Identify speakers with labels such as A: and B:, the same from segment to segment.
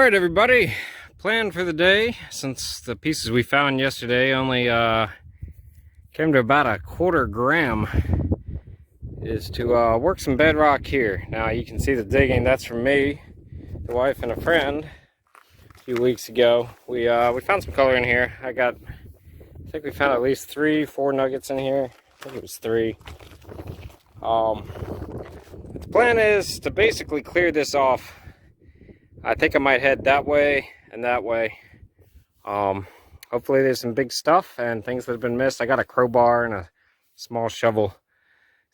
A: Alright everybody, plan for the day, since the pieces we found yesterday only came to about a quarter gram, is to work some bedrock here. Now you can see the digging. That's from me, the wife, and a friend a few weeks ago. We found some color in here. I think we found at least 3-4 nuggets in here. I think it was 3. But the plan is to basically clear this off. I think I might head that way and that way. Hopefully there's some big stuff and things that have been missed. I got a crowbar and a small shovel.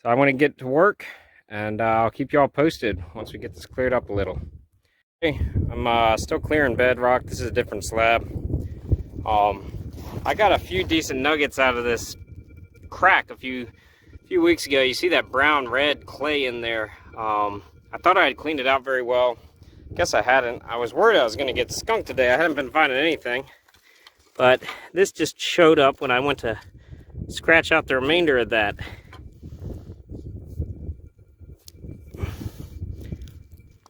A: So I'm going to get to work, and I'll keep y'all posted once we get this cleared up a little. Okay, I'm still clearing bedrock. This is a different slab. I got a few decent nuggets out of this crack a few weeks ago. You see that brown red clay in there. I thought I had cleaned it out very well. Guess I hadn't. I was worried I was going to get skunked today. I hadn't been finding anything. But this just showed up when I went to scratch out the remainder of that.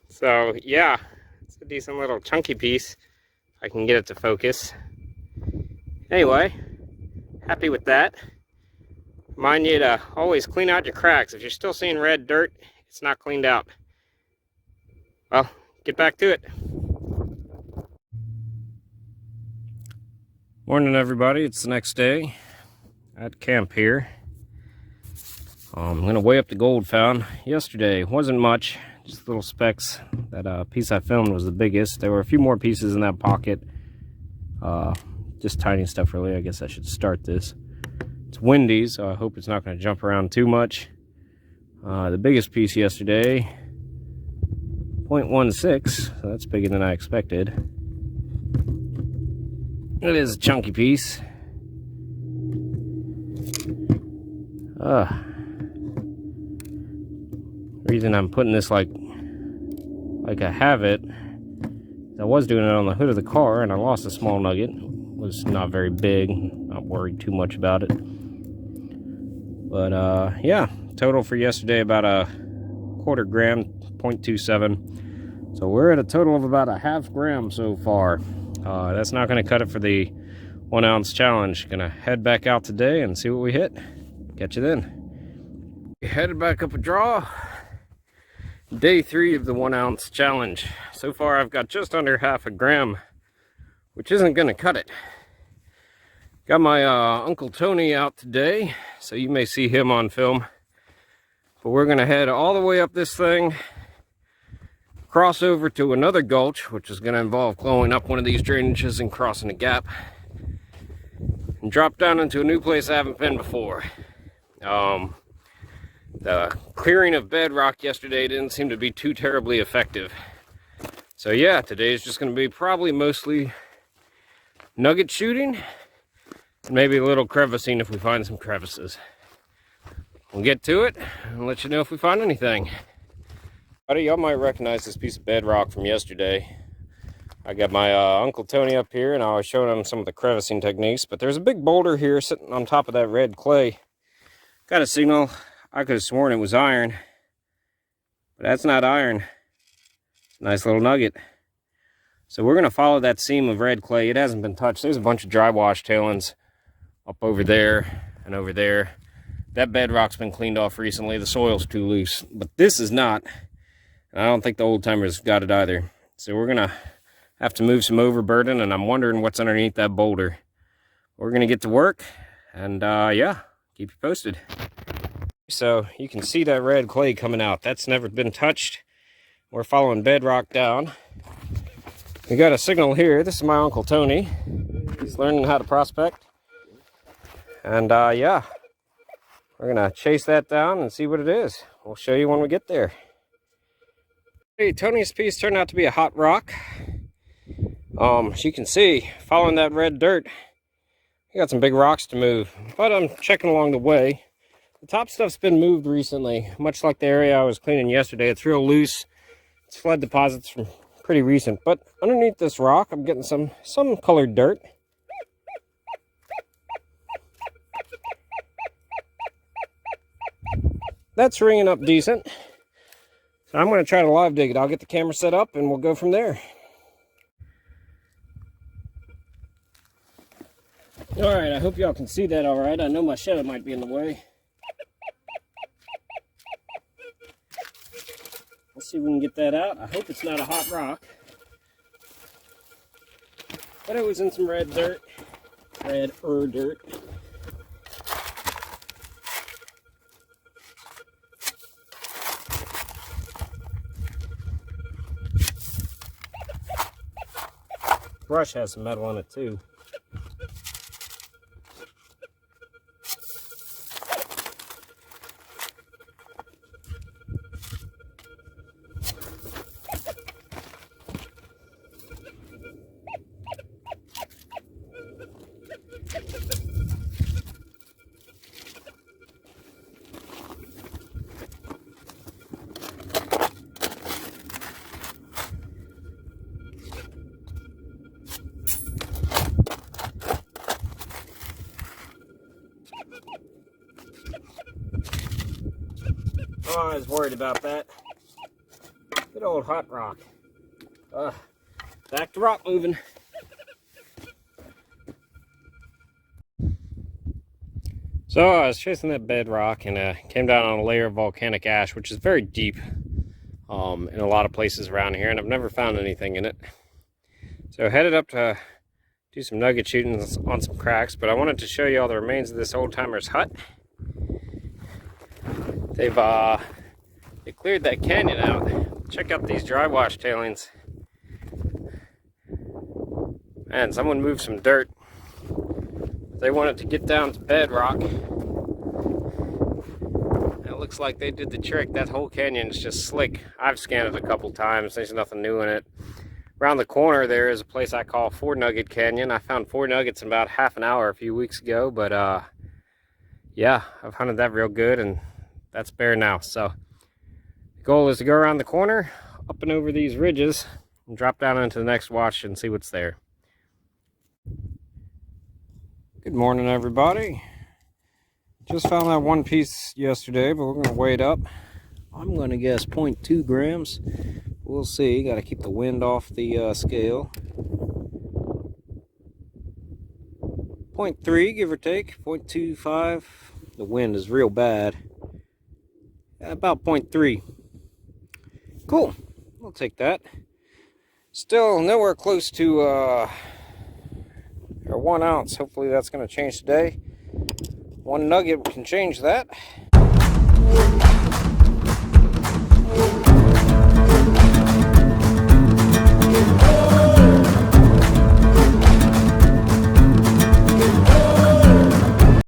A: So yeah, it's a decent little chunky piece. I can get it to focus. Anyway, happy with that. Remind you to always clean out your cracks. If you're still seeing red dirt, it's not cleaned out. Well, get back to it. Morning everybody, it's the next day at camp here. I'm gonna weigh up the gold found yesterday. Wasn't much, just little specks. That piece I filmed was the biggest. There were a few more pieces in that pocket. Just tiny stuff really. I guess I should start this. It's windy, so I hope it's not gonna jump around too much. The biggest piece yesterday, 0.16, so that's bigger than I expected. It is a chunky piece. Reason I'm putting this like I have it, I was doing it on the hood of the car and I lost a small nugget. It was not very big, not worried too much about it. But yeah, total for yesterday about a quarter gram, 0.27. So we're at a total of about a half gram so far. That's not going to cut it for the 1 ounce challenge. Gonna head back out today and see what we hit. Catch you then. We headed back up a draw. Day 3 of the 1 ounce challenge. So far I've got just under half a gram, which isn't going to cut it. Got my Uncle Tony out today, so you may see him on film. But we're going to head all the way up this thing, cross over to another gulch, which is going to involve blowing up one of these drainages and crossing a gap, and drop down into a new place I haven't been before. The clearing of bedrock yesterday didn't seem to be too terribly effective. So yeah, today is just going to be probably mostly nugget shooting, and maybe a little crevicing if we find some crevices. We'll get to it and let you know if we find anything. Y'all might recognize this piece of bedrock from yesterday. I got my Uncle Tony up here and I was showing him some of the crevicing techniques, but there's a big boulder here sitting on top of that red clay. Got a signal. I could have sworn it was iron, but that's not iron. Nice little nugget. So we're going to follow that seam of red clay. It hasn't been touched. There's a bunch of dry wash tailings up over there and over there. That bedrock's been cleaned off recently. The soil's too loose, but this is not. And I don't think the old timers got it either. So we're gonna have to move some overburden, and I'm wondering what's underneath that boulder. We're gonna get to work, and yeah, keep you posted. So you can see that red clay coming out. That's never been touched. We're following bedrock down. We got a signal here. This is my Uncle Tony. He's learning how to prospect. And yeah, we're gonna chase that down and see what it is. We'll show you when we get there. Hey, Tony's piece turned out to be a hot rock. As you can see, following that red dirt, we got some big rocks to move, but I'm checking along the way. The top stuff's been moved recently, much like the area I was cleaning yesterday. It's real loose. It's flood deposits from pretty recent, but underneath this rock, I'm getting some colored dirt. That's ringing up decent. So I'm going to try to live dig it. I'll get the camera set up and we'll go from there. Alright, I hope y'all can see that alright. I know my shadow might be in the way. Let's see if we can get that out. I hope it's not a hot rock. But it was in some red dirt. Red dirt. Brush has some metal on it too. Oh, I was worried about that. Good old hot rock. Back to rock moving. So I was chasing that bedrock and came down on a layer of volcanic ash, which is very deep in a lot of places around here, and I've never found anything in it. So I headed up to do some nugget shooting on some cracks, but I wanted to show you all the remains of this old timer's hut. They cleared that canyon out. Check out these dry wash tailings. Man, someone moved some dirt. They wanted to get down to bedrock. It looks like they did the trick. That whole canyon is just slick. I've scanned it a couple times. There's nothing new in it. Around the corner there is a place I call 4 Nugget Canyon. I found 4 nuggets in about half an hour a few weeks ago, but yeah, I've hunted that real good, and that's bare now. So the goal is to go around the corner, up and over these ridges, and drop down into the next watch and see what's there. Good morning, everybody. Just found that one piece yesterday, but we're going to weigh it up. I'm going to guess 0.2 grams. We'll see. Got to keep the wind off the scale. 0.3, give or take. 0.25. The wind is real bad. About 0.3. Cool. We'll take that. Still nowhere close to or 1 ounce. Hopefully that's going to change today. 1 nugget can change that.